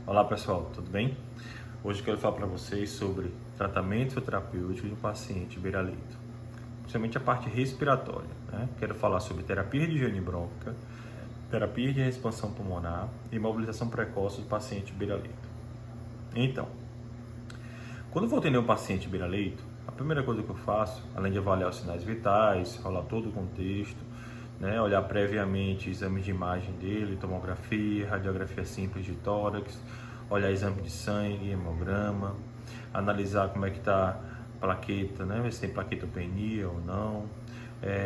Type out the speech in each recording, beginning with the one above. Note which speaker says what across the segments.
Speaker 1: Olá pessoal, tudo bem? Hoje eu quero falar para vocês sobre tratamento terapêutico de um paciente beira-leito, principalmente a parte respiratória, né? Quero falar sobre terapia de higiene brônquica, terapia de expansão pulmonar e mobilização precoce do paciente beira-leito. Então, quando eu vou atender um paciente beira-leito, a primeira coisa que eu faço, além de avaliar os sinais vitais, falar todo o contexto, né, olhar previamente exames de imagem dele, tomografia, radiografia simples de tórax, olhar exame de sangue, hemograma, analisar como é que está a plaqueta, né, ver se tem plaquetopenia ou não,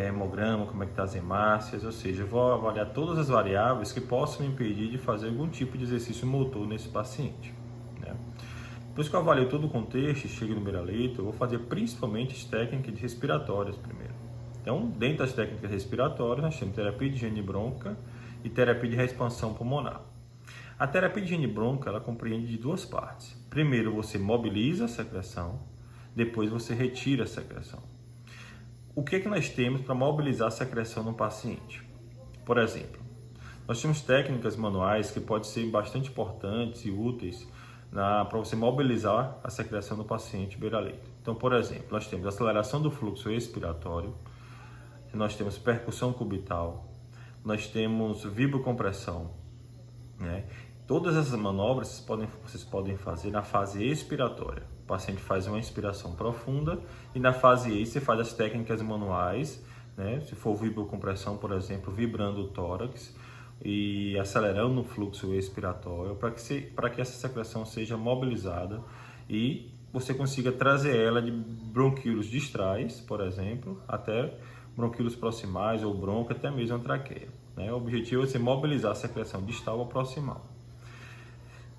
Speaker 1: hemograma, como é que está as hemácias, ou seja, eu vou avaliar todas as variáveis que possam me impedir de fazer algum tipo de exercício motor nesse paciente, né. Depois que eu avalio todo o contexto e chego no beira-leito, eu vou fazer principalmente as técnicas respiratórias primeiro. Então, dentro das técnicas respiratórias, nós temos terapia de higiene brônquica e terapia de reexpansão pulmonar. A terapia de higiene brônquica, ela compreende de duas partes. Primeiro, você mobiliza a secreção, depois você retira a secreção. O que nós temos para mobilizar a secreção no paciente? Por exemplo, nós temos técnicas manuais que podem ser bastante importantes e úteis para você mobilizar a secreção do paciente beira-leito. Então, por exemplo, nós temos aceleração do fluxo respiratório, nós temos percussão cubital, nós temos vibrocompressão, né? Todas essas manobras vocês podem fazer na fase expiratória. O paciente faz uma inspiração profunda e na fase E você faz as técnicas manuais, né? Se for vibrocompressão, por exemplo, vibrando o tórax e acelerando o fluxo expiratório para que essa secreção seja mobilizada e você consiga trazer ela de bronquíolos distrais, por exemplo, até bronquíolos proximais ou bronco, até mesmo a traqueia, né? O objetivo é você mobilizar a secreção distal ou proximal.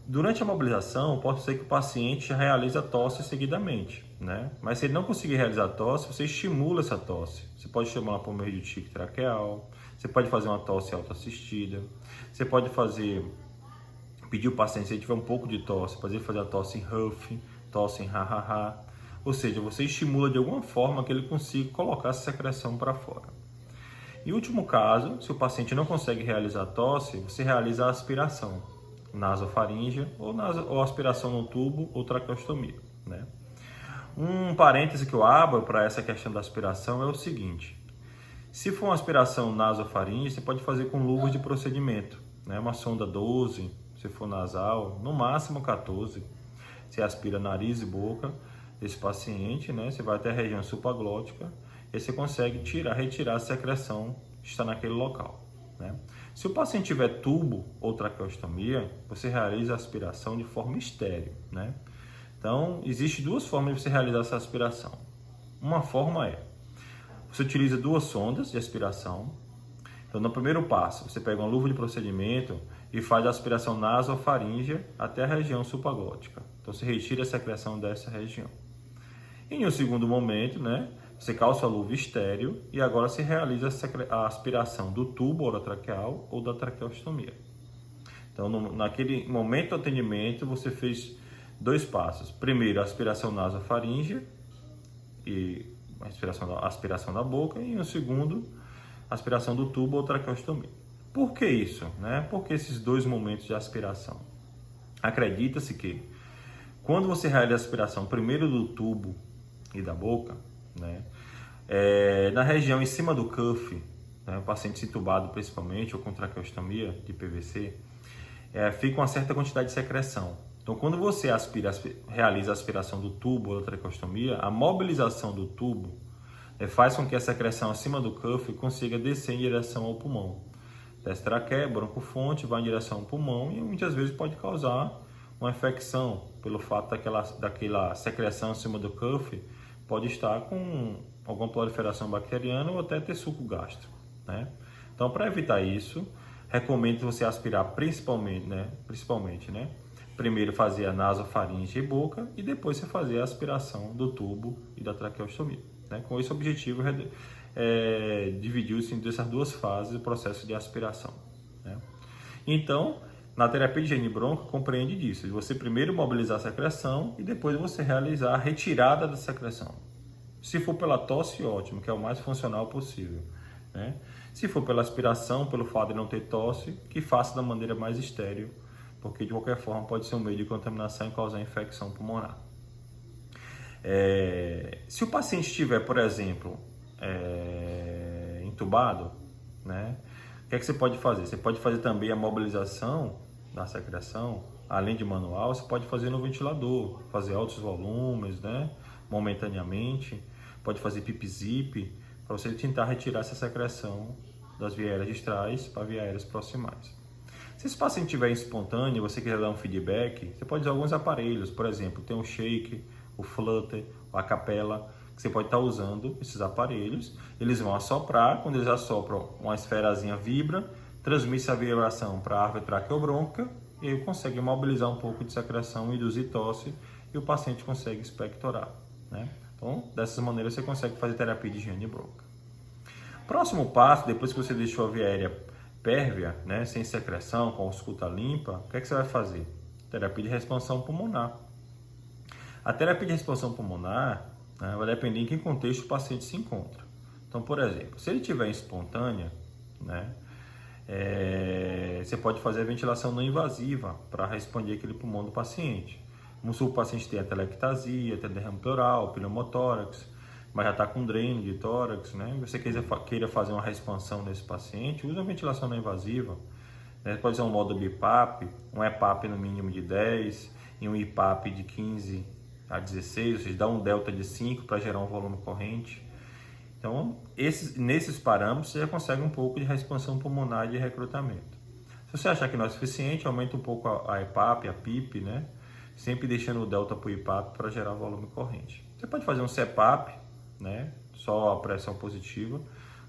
Speaker 1: Durante a mobilização, pode ser que o paciente realize a tosse seguidamente, né? Mas se ele não conseguir realizar a tosse, você estimula essa tosse. Você pode estimular por meio de tique traqueal, você pode fazer uma tosse autoassistida, você pode pedir o paciente, se ele tiver um pouco de tosse, fazer a tosse em huff, tosse em ha-ha-ha. Ou seja, você estimula de alguma forma que ele consiga colocar essa secreção para fora. Em último caso, se o paciente não consegue realizar a tosse, você realiza a aspiração nasofaríngea ou aspiração no tubo ou traqueostomia, né? Um parêntese que eu abro para essa questão da aspiração é o seguinte: se for uma aspiração nasofaríngea, você pode fazer com luvas de procedimento, né? Uma sonda 12, se for nasal, no máximo 14. Você aspira nariz e boca desse paciente, né? Você vai até a região supraglótica e você consegue retirar a secreção que está naquele local, né? Se o paciente tiver tubo ou traqueostomia, você realiza a aspiração de forma estéril, né? Então, existe duas formas de você realizar essa aspiração. Uma forma é, você utiliza duas sondas de aspiração. Então, no primeiro passo, você pega uma luva de procedimento e faz a aspiração nasofaríngea até a região supraglótica. Então, você retira a secreção dessa região. Em um segundo momento, né, você calça a luva estéril e agora se realiza a aspiração do tubo orotraqueal ou da traqueostomia. Então, naquele momento do atendimento, você fez dois passos. Primeiro, a aspiração nasofaríngea e aspiração da boca, e no segundo, a aspiração do tubo ou traqueostomia. Por que isso, né? Por que esses dois momentos de aspiração? Acredita-se que quando você realiza a aspiração primeiro do tubo e da boca, né, na região em cima do cuff, né, o paciente intubado principalmente ou com traqueostomia de PVC, fica uma certa quantidade de secreção. Então, quando você realiza a aspiração do tubo ou da traqueostomia, a mobilização do tubo faz com que a secreção acima do cuff consiga descer em direção ao pulmão. Desce traqueia, broncofonte, vai em direção ao pulmão e muitas vezes pode causar uma infecção pelo fato daquela secreção acima do cuff pode estar com alguma proliferação bacteriana ou até ter suco gástrico, né? Então, para evitar isso, recomendo você aspirar principalmente, né? Primeiro fazer a nasofaringe e boca e depois você fazer a aspiração do tubo e da traqueostomia, né? Com esse objetivo, dividiu-se entre essas duas fases o processo de aspiração, né? Então, na terapia de higiene brônquica, compreende disso, de você primeiro mobilizar a secreção e depois você realizar a retirada da secreção. Se for pela tosse, ótimo, que é o mais funcional possível, né? Se for pela aspiração, pelo fato de não ter tosse, que faça da maneira mais estéril porque de qualquer forma pode ser um meio de contaminação e causar infecção pulmonar. Se o paciente estiver, por exemplo, entubado, né, o que é que você pode fazer? Você pode fazer também a mobilização da secreção, além de manual, você pode fazer no ventilador, fazer altos volumes, né, momentaneamente, pode fazer PIP-ZIP, para você tentar retirar essa secreção das vias aéreas distrais para vias aéreas proximais. Se esse paciente estiver espontâneo e você quiser dar um feedback, você pode usar alguns aparelhos, por exemplo, tem o Shake, o Flutter, a Capella, que você pode estar usando esses aparelhos. Eles vão assoprar, quando eles assopram, uma esferazinha vibra, transmite essa vibração para a árvore traqueobronca e aí consegue mobilizar um pouco de secreção, induzir tosse e o paciente consegue expectorar, né? Então, dessas maneiras você consegue fazer terapia de higiene bronca. Próximo passo, depois que você deixou a via aérea pérvia, né, sem secreção, com a ausculta limpa, o que é que você vai fazer? Terapia de expansão pulmonar. A terapia de expansão pulmonar, né, vai depender em que contexto o paciente se encontra. Então, por exemplo, se ele estiver espontânea, né, você pode fazer a ventilação não invasiva para expandir aquele pulmão do paciente. Como se o paciente tem atelectasia, tem derrame pleural, pneumotórax, mas já está com dreno de tórax, né? Você queira fazer uma reexpansão nesse paciente, usa a ventilação não invasiva. Né? Pode ser um modo BIPAP, um EPAP no mínimo de 10 e um IPAP de 15 a 16, ou seja, dá um delta de 5 para gerar um volume corrente. Então, nesses parâmetros, você já consegue um pouco de reexpansão pulmonar e de recrutamento. Se você achar que não é suficiente, aumenta um pouco a EPAP, a PIP, né? Sempre deixando o delta para o IPAP para gerar volume corrente. Você pode fazer um CPAP, né? Só a pressão positiva,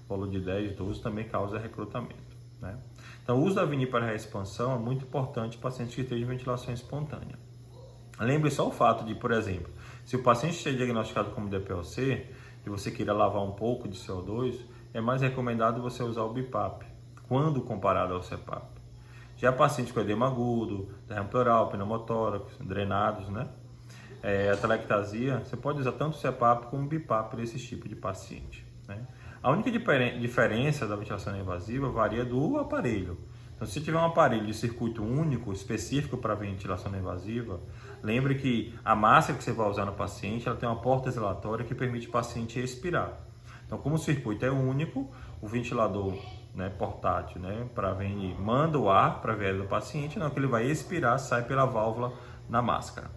Speaker 1: volume de 10, 12 também causa recrutamento, né? Então, o uso da VNI para reexpansão é muito importante para pacientes que estejam em ventilação espontânea. Lembre só o fato de, por exemplo, se o paciente estiver diagnosticado como DPLC e você queira lavar um pouco de CO2, é mais recomendado você usar o BIPAP, quando comparado ao CPAP. Já pacientes com edema agudo, derrame pleural, pneumotórax, drenados, né? Atelectasia, você pode usar tanto o CPAP como o BIPAP para esse tipo de paciente, né? A única diferença da ventilação não invasiva varia do aparelho. Então, se tiver um aparelho de circuito único, específico para ventilação não invasiva, lembre que a máscara que você vai usar no paciente, ela tem uma porta exalatória que permite o paciente expirar. Então, como o circuito é único, o ventilador, né, portátil, né, para VNI, manda o ar para a veia do paciente, não, que ele vai expirar, sai pela válvula na máscara.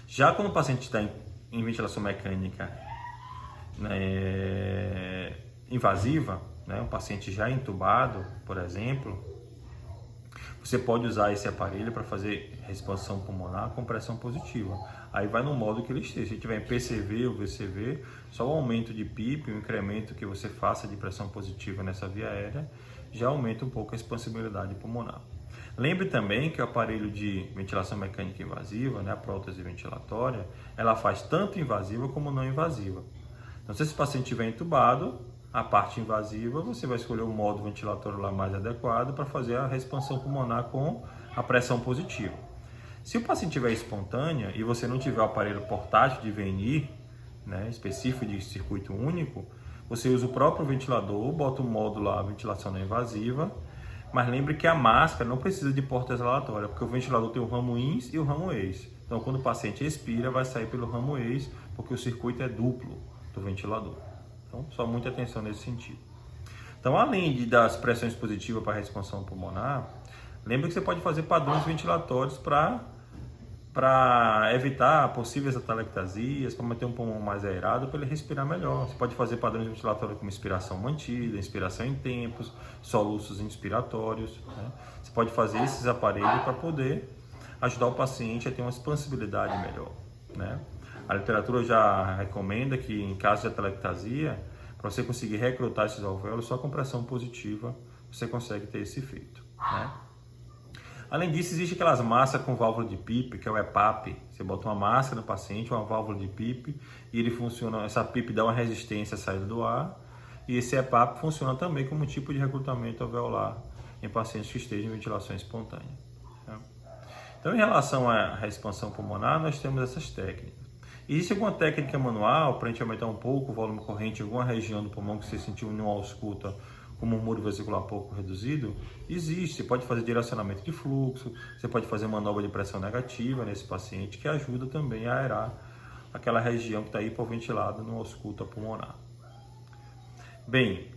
Speaker 1: Já quando o paciente está em ventilação mecânica, né, invasiva, né, um paciente já entubado, por exemplo, você pode usar esse aparelho para fazer expansão pulmonar com pressão positiva. Aí vai no modo que ele esteja. Se tiver em PCV ou VCV, só o aumento de PIP, o incremento que você faça de pressão positiva nessa via aérea, já aumenta um pouco a expansibilidade pulmonar. Lembre também que o aparelho de ventilação mecânica invasiva, né, a prótese ventilatória, ela faz tanto invasiva como não invasiva. Então, se esse paciente estiver entubado, a parte invasiva, você vai escolher o modo ventilatório lá mais adequado para fazer a reexpansão pulmonar com a pressão positiva. Se o paciente estiver espontânea e você não tiver o aparelho portátil de VNI, né, específico de circuito único, você usa o próprio ventilador, bota o modo lá, ventilação não invasiva, mas lembre que a máscara não precisa de porta exalatória, porque o ventilador tem o ramo ins e o ramo ex. Então, quando o paciente expira, vai sair pelo ramo ex, porque o circuito é duplo do ventilador. Então, só muita atenção nesse sentido. Então, além das pressões positivas para a reexpansão pulmonar, lembre que você pode fazer padrões ventilatórios para evitar possíveis atelectasias, para manter um pulmão mais aerado, para ele respirar melhor. Você pode fazer padrões ventilatórios como inspiração mantida, inspiração em tempos, soluços inspiratórios, né? Você pode fazer esses aparelhos para poder ajudar o paciente a ter uma expansibilidade melhor, né? A literatura já recomenda que em caso de atelectasia, para você conseguir recrutar esses alvéolos, só com pressão positiva você consegue ter esse efeito, né? Além disso, existe aquelas máscaras com válvula de PIP, que é o EPAP. Você bota uma máscara no paciente, uma válvula de PIP, e ele funciona, essa PIP dá uma resistência à saída do ar, e esse EPAP funciona também como tipo de recrutamento alveolar em pacientes que estejam em ventilação espontânea, tá? Então, em relação à expansão pulmonar, nós temos essas técnicas. Existe alguma técnica manual para a gente aumentar um pouco o volume corrente em alguma região do pulmão que você sentiu numa ausculta com murmúrio vesicular pouco reduzido, existe. Você pode fazer direcionamento de fluxo, você pode fazer manobra de pressão negativa nesse paciente, que ajuda também a aerar aquela região que está hipoventilada no ausculta pulmonar. Bem,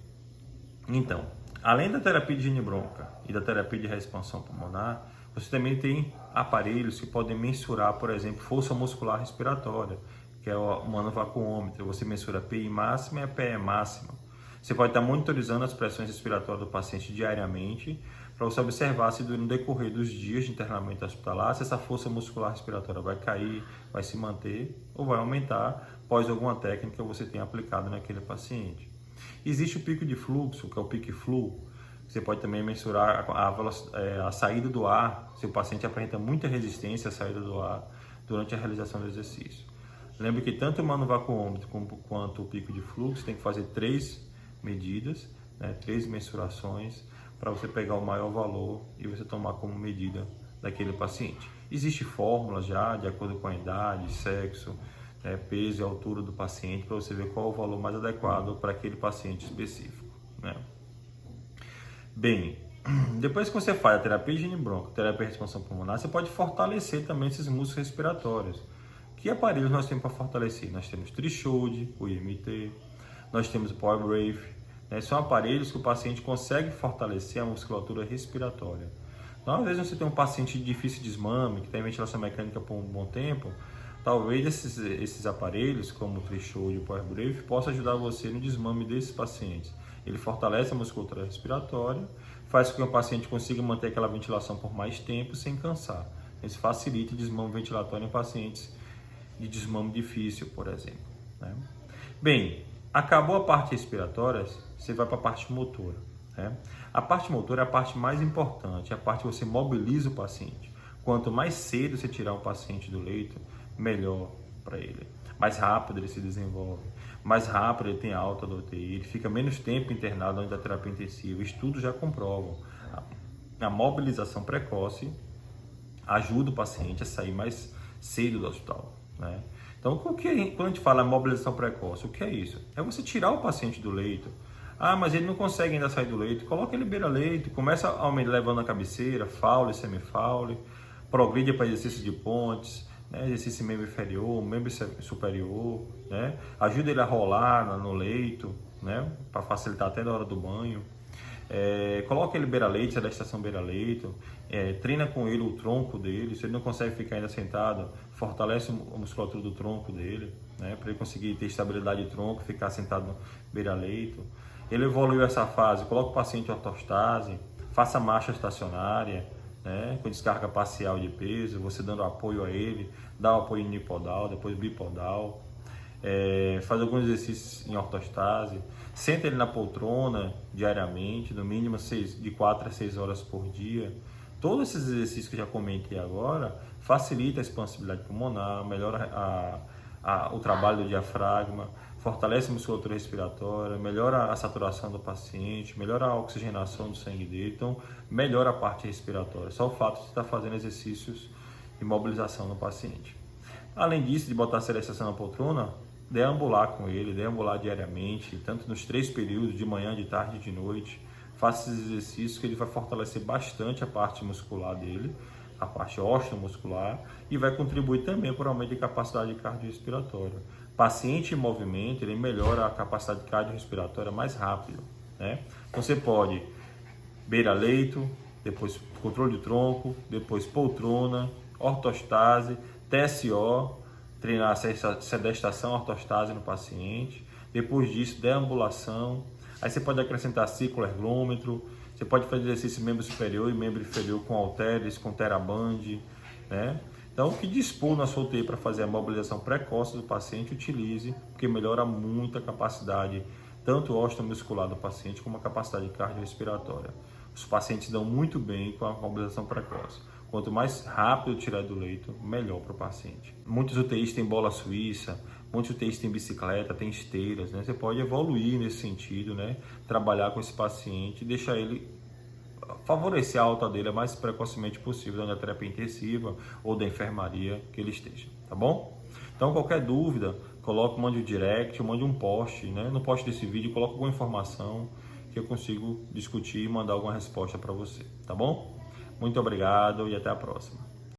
Speaker 1: então, além da terapia de genibronca e da terapia de reexpansão pulmonar, você também tem aparelhos que podem mensurar, por exemplo, força muscular respiratória, que é o manovacuômetro. Você mensura PI máxima e PE máxima. Você pode estar monitorizando as pressões respiratórias do paciente diariamente para você observar se no decorrer dos dias de internamento hospitalar, se essa força muscular respiratória vai cair, vai se manter ou vai aumentar após alguma técnica que você tenha aplicado naquele paciente. Existe o pico de fluxo, que é o pique flu. Você pode também mensurar a saída do ar, se o paciente apresenta muita resistência à saída do ar durante a realização do exercício. Lembre que tanto o manovacuômetro quanto o pico de fluxo tem que fazer 3 medidas, 3 mensurações, para você pegar o maior valor e você tomar como medida daquele paciente. Existe fórmula já, de acordo com a idade, sexo, peso e altura do paciente, para você ver qual o valor mais adequado para aquele paciente específico. Bem, depois que você faz a terapia de genibronca, terapia de expansão pulmonar, você pode fortalecer também esses músculos respiratórios. Que aparelhos nós temos para fortalecer? Nós temos Trichode, o IMT, nós temos o Power Breath, são aparelhos que o paciente consegue fortalecer a musculatura respiratória. Então, às vezes você tem um paciente de difícil desmame, que tem ventilação mecânica por um bom tempo, talvez esses aparelhos, como o Trichode e o Power Breath, possam ajudar você no desmame desses pacientes. Ele fortalece a musculatura respiratória, faz com que o paciente consiga manter aquela ventilação por mais tempo sem cansar. Isso facilita o desmame ventilatório em pacientes de desmame difícil, por exemplo. Bem, acabou a parte respiratória, você vai para a parte motora. A parte motora é a parte mais importante, é a parte que você mobiliza o paciente. Quanto mais cedo você tirar o paciente do leito, melhor para ele. Mais rápido ele se desenvolve, mais rápido ele tem alta da UTI, ele fica menos tempo internado antes da terapia intensiva. Estudos já comprovam. A mobilização precoce ajuda o paciente a sair mais cedo do hospital. Então, quando a gente fala mobilização precoce, o que é isso? É você tirar o paciente do leito. Ah, mas ele não consegue ainda sair do leito. Coloca ele beira-leito, começa levando a cabeceira, faule, semifaule, progride para exercício de pontes, exercício membro inferior, membro superior, ajuda ele a rolar no leito, para facilitar até na hora do banho. Coloca ele beira-leito, se é da estação beira-leito, treina com ele o tronco dele. Se ele não consegue ficar ainda sentado, fortalece a musculatura do tronco dele, para ele conseguir ter estabilidade de tronco, ficar sentado beira-leito. Ele evoluiu essa fase, coloca o paciente em ortostase, faça marcha estacionária, com descarga parcial de peso, você dando apoio a ele, dá o apoio unipodal, depois bipodal, faz alguns exercícios em ortostase, senta ele na poltrona diariamente, no mínimo de 4 a 6 horas por dia. Todos esses exercícios que eu já comentei agora facilita a expansibilidade pulmonar, melhora o trabalho do diafragma, fortalece a musculatura respiratória, melhora a saturação do paciente, melhora a oxigenação do sangue dele, então melhora a parte respiratória, só o fato de estar fazendo exercícios de mobilização no paciente. Além disso, de botar a sedestação na poltrona, deambular com ele, deambular diariamente, tanto nos 3 períodos, de manhã, de tarde e de noite. Faça esses exercícios que ele vai fortalecer bastante a parte muscular dele, a parte osteomuscular, e vai contribuir também para o aumento de capacidade cardiorrespiratória. Paciente em movimento, ele melhora a capacidade cardiorrespiratória mais rápido. Então você pode beira-leito, depois controle de tronco, depois poltrona, ortostase, TSO, treinar a sedestação, ortostase no paciente. Depois disso, deambulação. Aí você pode acrescentar ciclo ergômetro. Você pode fazer exercício membro superior e membro inferior com halteres, com teraband, Então, o que dispor na sua UTI para fazer a mobilização precoce do paciente, utilize, porque melhora muito a capacidade, tanto osteomuscular do paciente, como a capacidade cardiorrespiratória. Os pacientes dão muito bem com a mobilização precoce. Quanto mais rápido tirar do leito, melhor para o paciente. Muitos UTIs têm bola suíça, muitos UTIs têm bicicleta, têm esteiras, Você pode evoluir nesse sentido, Trabalhar com esse paciente e deixar ele, favorecer a alta dele o mais precocemente possível da terapia intensiva ou da enfermaria que ele esteja, tá bom? Então, qualquer dúvida, mande um direct, mande um post, no post desse vídeo, coloque alguma informação que eu consigo discutir e mandar alguma resposta para você, tá bom? Muito obrigado e até a próxima.